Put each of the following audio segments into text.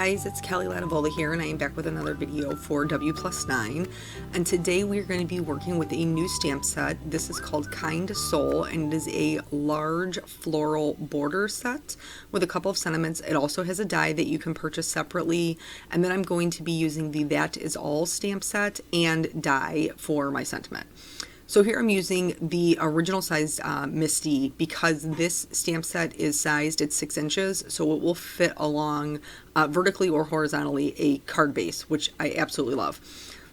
guys, it's Kelly Lativola here, and I am back with another video for W+9. And today we are going to be working with a new stamp set. This is called Kind Soul, and it is a large floral border set with a couple of sentiments. It also has a die that you can purchase separately, and then I'm going to be using the That Is All stamp set and die for my sentiment. So here I'm using the original size Misty because this stamp set is sized at 6 inches, so it will fit along vertically or horizontally a card base, which I absolutely love.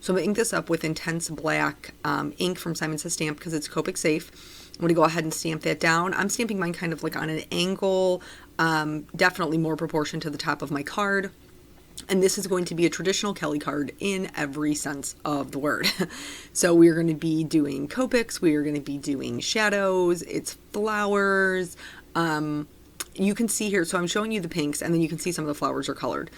So I'm going to ink this up with Intense Black ink from Simon Says Stamp because it's Copic safe. I'm going to go ahead and stamp that down. I'm stamping mine kind of like on an angle, definitely more proportion to the top of my card. And this is going to be a traditional Kelly card in every sense of the word. So we're going to be doing Copics, we are going to be doing shadows, it's flowers. You can see here, so I'm showing you the pinks, and then you can see some of the flowers are colored.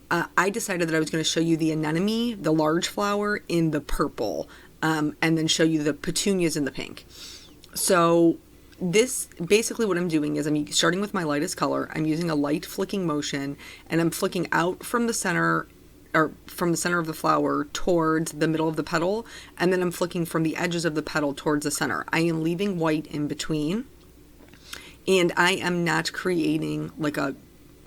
I decided that I was going to show you the anemone, the large flower, in the purple, and then show you the petunias in the pink. So this, basically what I'm doing is I'm starting with my lightest color. I'm using a light flicking motion, and I'm flicking out from the center, or from the center of the flower towards the middle of the petal, and then I'm flicking from the edges of the petal towards the center. I am leaving white in between, and I am not creating like a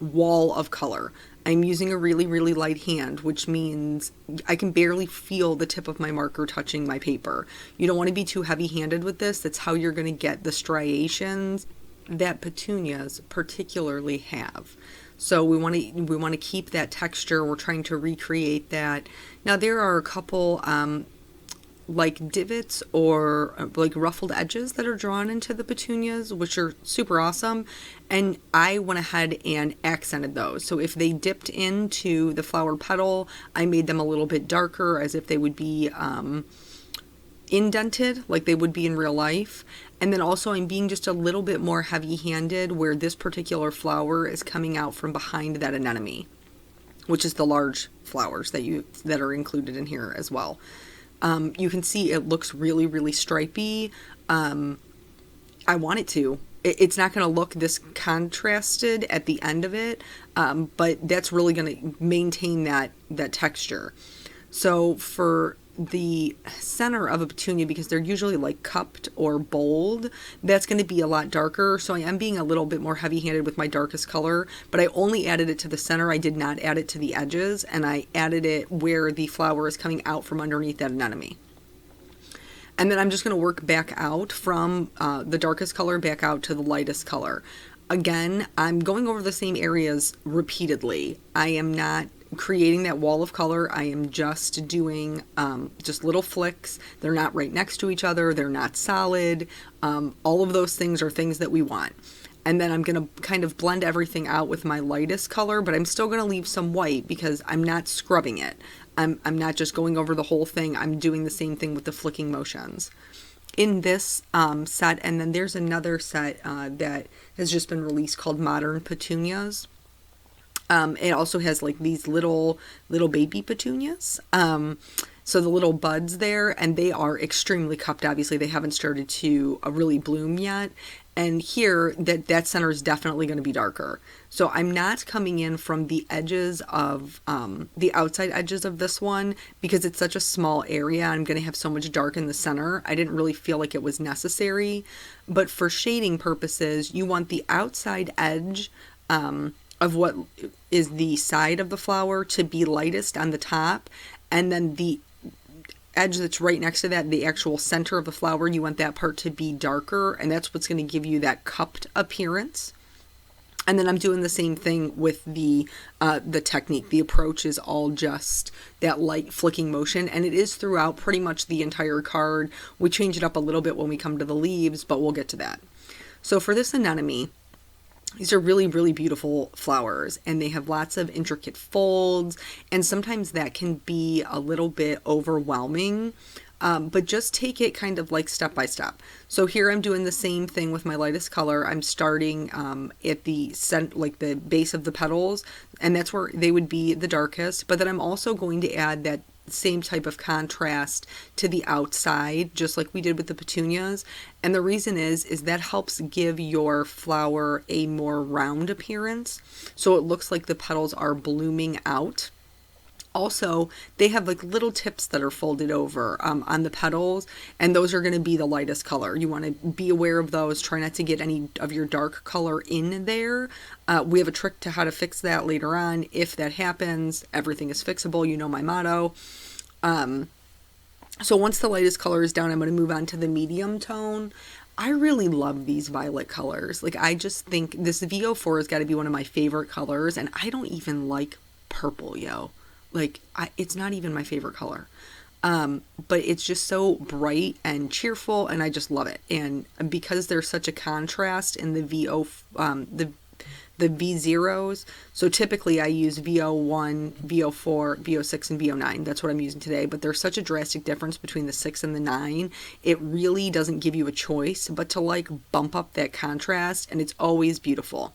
wall of color. I'm using a really, really light hand, which means I can barely feel the tip of my marker touching my paper. You don't want to be too heavy-handed with this. That's how you're going to get the striations that petunias particularly have. So we want to keep that texture. We're trying to recreate that. Now there are a couple like divots or like ruffled edges that are drawn into the petunias, which are super awesome, and I went ahead and accented those. So if they dipped into the flower petal, I made them a little bit darker, as if they would be indented like they would be in real life. And then also I'm being just a little bit more heavy-handed where this particular flower is coming out from behind that anemone, which is the large flowers that are included in here as well. You can see it looks really, really stripy. I want it to. It's not going to look this contrasted at the end of it, but that's really going to maintain that texture. So for the center of a petunia, because they're usually like cupped or bold, that's going to be a lot darker. So I am being a little bit more heavy-handed with my darkest color, but I only added it to the center. I did not add it to the edges, and I added it where the flower is coming out from underneath that anemone. And then I'm just going to work back out from the darkest color back out to the lightest color. Again, I'm going over the same areas repeatedly. I am not creating that wall of color. I am just doing just little flicks. They're not right next to each other. They're not solid. All of those things are things that we want. And then I'm going to kind of blend everything out with my lightest color, but I'm still going to leave some white because I'm not scrubbing it. I'm not just going over the whole thing. I'm doing the same thing with the flicking motions in this set. And then there's another set that has just been released called Modern Petunias. It also has like these little baby petunias. So the little buds there, and they are extremely cupped. Obviously, they haven't started to really bloom yet. And here, that center is definitely going to be darker. So I'm not coming in from the edges of, the outside edges of this one, because it's such a small area. I'm going to have so much dark in the center. I didn't really feel like it was necessary. But for shading purposes, you want the outside edge, of what is the side of the flower to be lightest on the top, and then the edge that's right next to that, the actual center of the flower, you want that part to be darker, and that's what's going to give you that cupped appearance. And then I'm doing the same thing with the technique. The approach is all just that light flicking motion, and it is throughout pretty much the entire card. We change it up a little bit when we come to the leaves, but we'll get to that. So for this anemone, these are really, really beautiful flowers, and they have lots of intricate folds, and sometimes that can be a little bit overwhelming, but just take it kind of like step by step. So here I'm doing the same thing with my lightest color. I'm starting at the base of the petals, and that's where they would be the darkest, but then I'm also going to add that same type of contrast to the outside, just like we did with the petunias. And the reason is that helps give your flower a more round appearance, so it looks like the petals are blooming out. Also, they have like little tips that are folded over on the petals, and those are going to be the lightest color. You want to be aware of those. Try not to get any of your dark color in there. We have a trick to how to fix that later on. If that happens, everything is fixable. You know my motto. So once the lightest color is down, I'm going to move on to the medium tone. I really love these violet colors. Like, I just think this VO4 has got to be one of my favorite colors, and I don't even like purple, yo. Like, it's not even my favorite color. But it's just so bright and cheerful, and I just love it. And because there's such a contrast in the the V0s, so typically I use VO1, VO4, VO6, and VO9. That's what I'm using today. But there's such a drastic difference between the 6 and the 9. It really doesn't give you a choice but to like bump up that contrast, and it's always beautiful.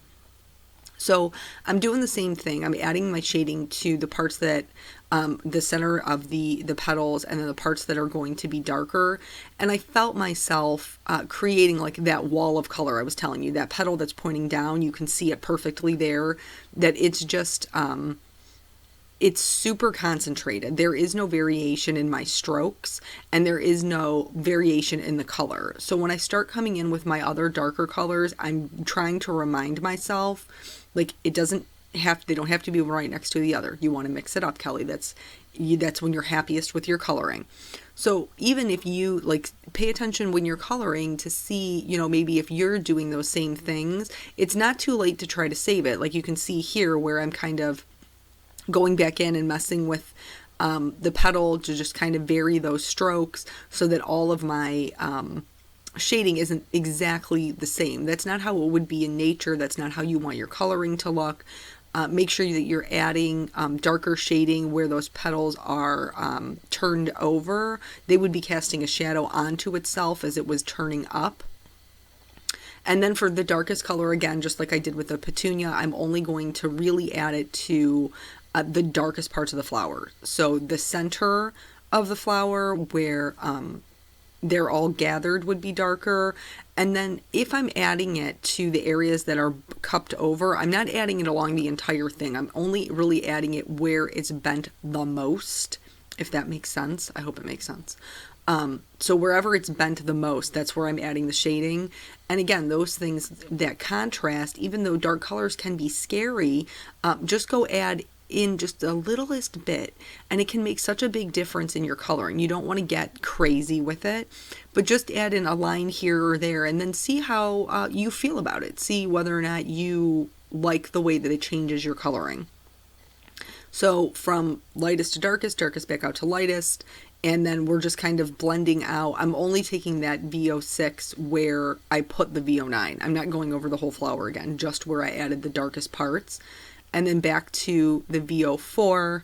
So I'm doing the same thing. I'm adding my shading to the parts that, the center of the petals, and then the parts that are going to be darker. And I felt myself creating like that wall of color I was telling you. That petal that's pointing down, you can see it perfectly there. That it's just, it's super concentrated. There is no variation in my strokes, and there is no variation in the color. So when I start coming in with my other darker colors, I'm trying to remind myself, like, they don't have to be right next to the other. You want to mix it up, Kelly. That's when you're happiest with your coloring. So even if you like pay attention when you're coloring to see, you know, maybe if you're doing those same things, it's not too late to try to save it. Like you can see here where I'm kind of going back in and messing with the petal to just kind of vary those strokes so that all of my shading isn't exactly the same. That's not how it would be in nature. That's not how you want your coloring to look. Make sure that you're adding darker shading where those petals are turned over. They would be casting a shadow onto itself as it was turning up. And then for the darkest color, again, just like I did with the petunia, I'm only going to really add it to the darkest parts of the flower. So the center of the flower where they're all gathered would be darker. And then if I'm adding it to the areas that are cupped over, I'm not adding it along the entire thing. I'm only really adding it where it's bent the most, if that makes sense. I hope it makes sense. So wherever it's bent the most, that's where I'm adding the shading. And again, those things that contrast, even though dark colors can be scary, just go add in just the littlest bit, and it can make such a big difference in your coloring. You don't want to get crazy with it, but just add in a line here or there, and then see how you feel about it. See whether or not you like the way that it changes your coloring. So from lightest to darkest, darkest back out to lightest, and then we're just kind of blending out. I'm only taking that VO6 where I put the VO9. I'm not going over the whole flower again, just where I added the darkest parts. And then back to the VO4.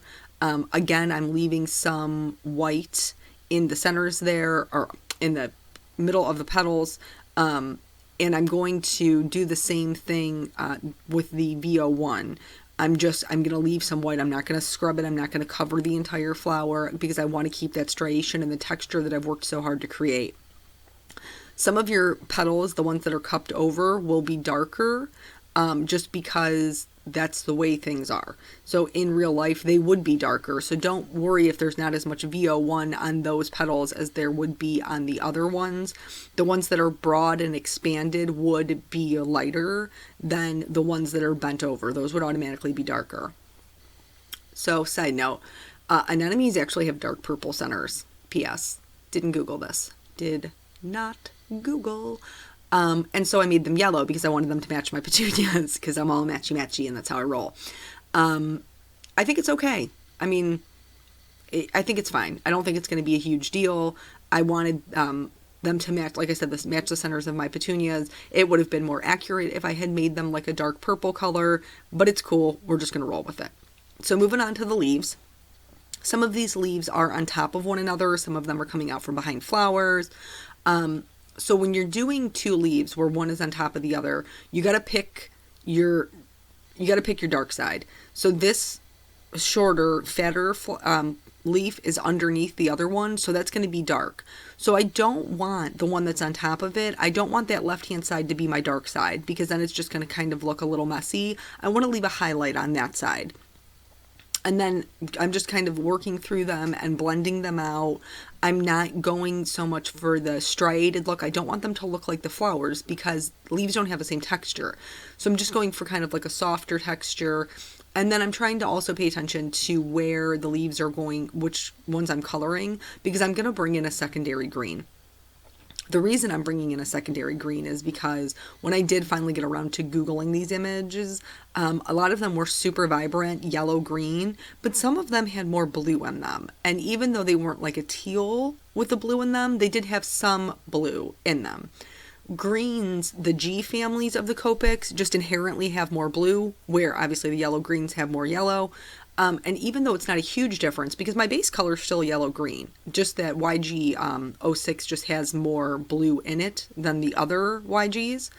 Again, I'm leaving some white in the centers there, or in the middle of the petals. And I'm going to do the same thing with the VO1. I'm going to leave some white. I'm not going to scrub it. I'm not going to cover the entire flower because I want to keep that striation and the texture that I've worked so hard to create. Some of your petals, the ones that are cupped over, will be darker just because that's the way things are. So in real life, they would be darker. So don't worry if there's not as much VO1 on those petals as there would be on the other ones. The ones that are broad and expanded would be lighter than the ones that are bent over. Those would automatically be darker. So side note, anemones actually have dark purple centers. P.S. Didn't Google this. Did not Google. And so I made them yellow because I wanted them to match my petunias because I'm all matchy-matchy and that's how I roll. I think it's okay. I mean, I think it's fine. I don't think it's going to be a huge deal. I wanted them to match, like I said, match the centers of my petunias. It would have been more accurate if I had made them like a dark purple color, but it's cool. We're just going to roll with it. So moving on to the leaves. Some of these leaves are on top of one another. Some of them are coming out from behind flowers. So when you're doing two leaves where one is on top of the other, you got to pick your dark side. So this shorter, fatter leaf is underneath the other one, so that's going to be dark. So I don't want the one that's on top of it. I don't want that left-hand side to be my dark side, because then it's just going to kind of look a little messy. I want to leave a highlight on that side. And then I'm just kind of working through them and blending them out. I'm not going so much for the striated look. I don't want them to look like the flowers because leaves don't have the same texture. So I'm just going for kind of like a softer texture. And then I'm trying to also pay attention to where the leaves are going, which ones I'm coloring, because I'm going to bring in a secondary green. The reason I'm bringing in a secondary green is because when I did finally get around to Googling these images, a lot of them were super vibrant yellow-green, but some of them had more blue in them. And even though they weren't like a teal with the blue in them, they did have some blue in them. Greens, the G families of the Copics, just inherently have more blue, where obviously the yellow greens have more yellow. And even though it's not a huge difference, because my base color is still yellow-green, just that YG 06 just has more blue in it than the other YGs.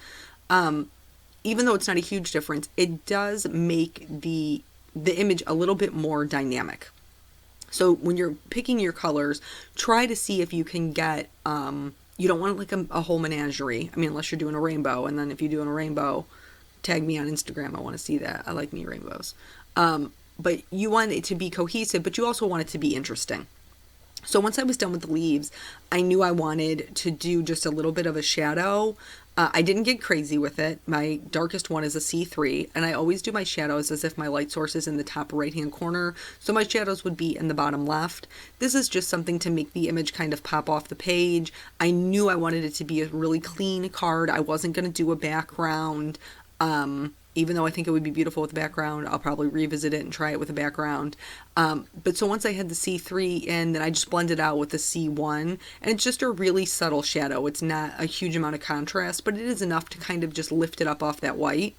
Even though it's not a huge difference, it does make the image a little bit more dynamic. So when you're picking your colors, try to see if you can get, you don't want like a whole menagerie. I mean, unless you're doing a rainbow, and then if you're doing a rainbow, tag me on Instagram. I want to see that. I like me rainbows. But you want it to be cohesive, but you also want it to be interesting. So once I was done with the leaves, I knew I wanted to do just a little bit of a shadow. I didn't get crazy with it. My darkest one is a C3, and I always do my shadows as if my light source is in the top right-hand corner, so my shadows would be in the bottom left. This is just something to make the image kind of pop off the page. I knew I wanted it to be a really clean card. I wasn't going to do a background. Even though I think it would be beautiful with a background, I'll probably revisit it and try it with a background. But so once I had the C3 in, then I just blended out with the C1, and it's just a really subtle shadow. It's not a huge amount of contrast, but it is enough to kind of just lift it up off that white.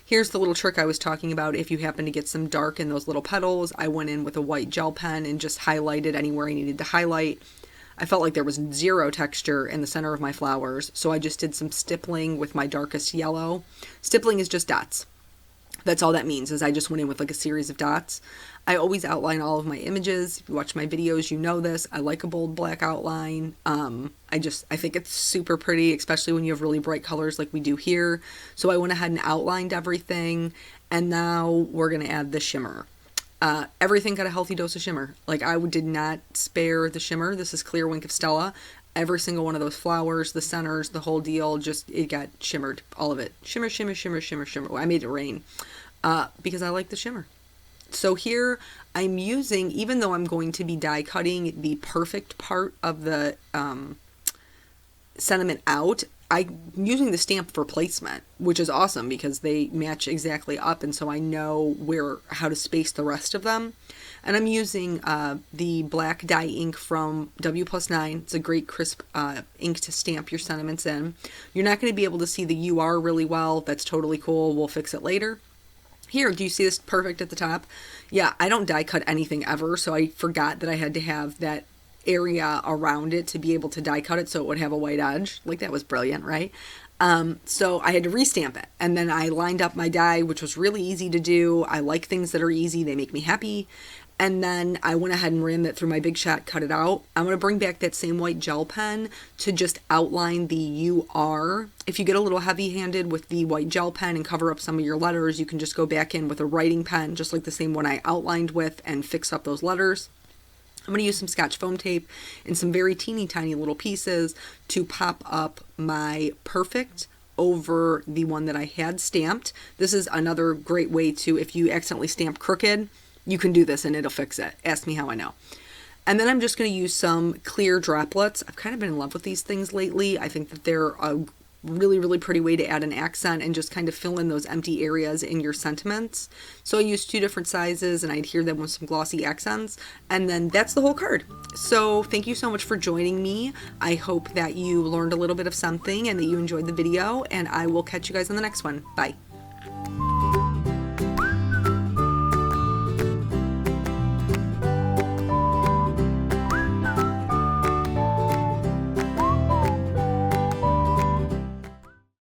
Here's the little trick I was talking about. If you happen to get some dark in those little petals, I went in with a white gel pen and just highlighted anywhere I needed to highlight. I felt like there was zero texture in the center of my flowers, so I just did some stippling with my darkest yellow. Stippling is just dots. That's all that means, is I just went in with like a series of dots. I always outline all of my images. If you watch my videos, you know this. I like a bold black outline. I think it's super pretty, especially when you have really bright colors like we do here. So I went ahead and outlined everything, and now we're going to add the shimmer. Everything got a healthy dose of shimmer. Like, I did not spare the shimmer. This is Clear Wink of Stella. Every single one of those flowers, the centers, the whole deal, just, it got shimmered. All of it. Shimmer, shimmer, shimmer, shimmer, shimmer. I made it rain because I like the shimmer. So here I'm using, even though I'm going to be die cutting the perfect part of the sentiment out, I'm using the stamp for placement, which is awesome because they match exactly up, and so I know how to space the rest of them. And I'm using the black dye ink from W+9. It's a great crisp ink to stamp your sentiments in. You're not going to be able to see the UR really well. That's totally cool. We'll fix it later. Here, do you see this perfect at the top? Yeah, I don't die cut anything ever, so I forgot that I had to have that area around it to be able to die cut it so it would have a white edge. Like, that was brilliant, right? So I had to restamp it, and then I lined up my die, which was really easy to do. I like things that are easy. They make me happy. And then I went ahead and ran that through my Big Shot, cut it out. I'm going to bring back that same white gel pen to just outline the UR. If you get a little heavy-handed with the white gel pen and cover up some of your letters, you can just go back in with a writing pen, just like the same one I outlined with, and fix up those letters. I'm going to use some Scotch foam tape and some very teeny tiny little pieces to pop up my perfect over the one that I had stamped. This is another great way to, if you accidentally stamp crooked, you can do this and it'll fix it. Ask me how I know. And then I'm just going to use some clear droplets. I've kind of been in love with these things lately. I think that they're a really, really pretty way to add an accent and just kind of fill in those empty areas in your sentiments. So I used 2 different sizes and I adhere them with some glossy accents. And then that's the whole card. So thank you so much for joining me. I hope that you learned a little bit of something and that you enjoyed the video, and I will catch you guys on the next one. Bye.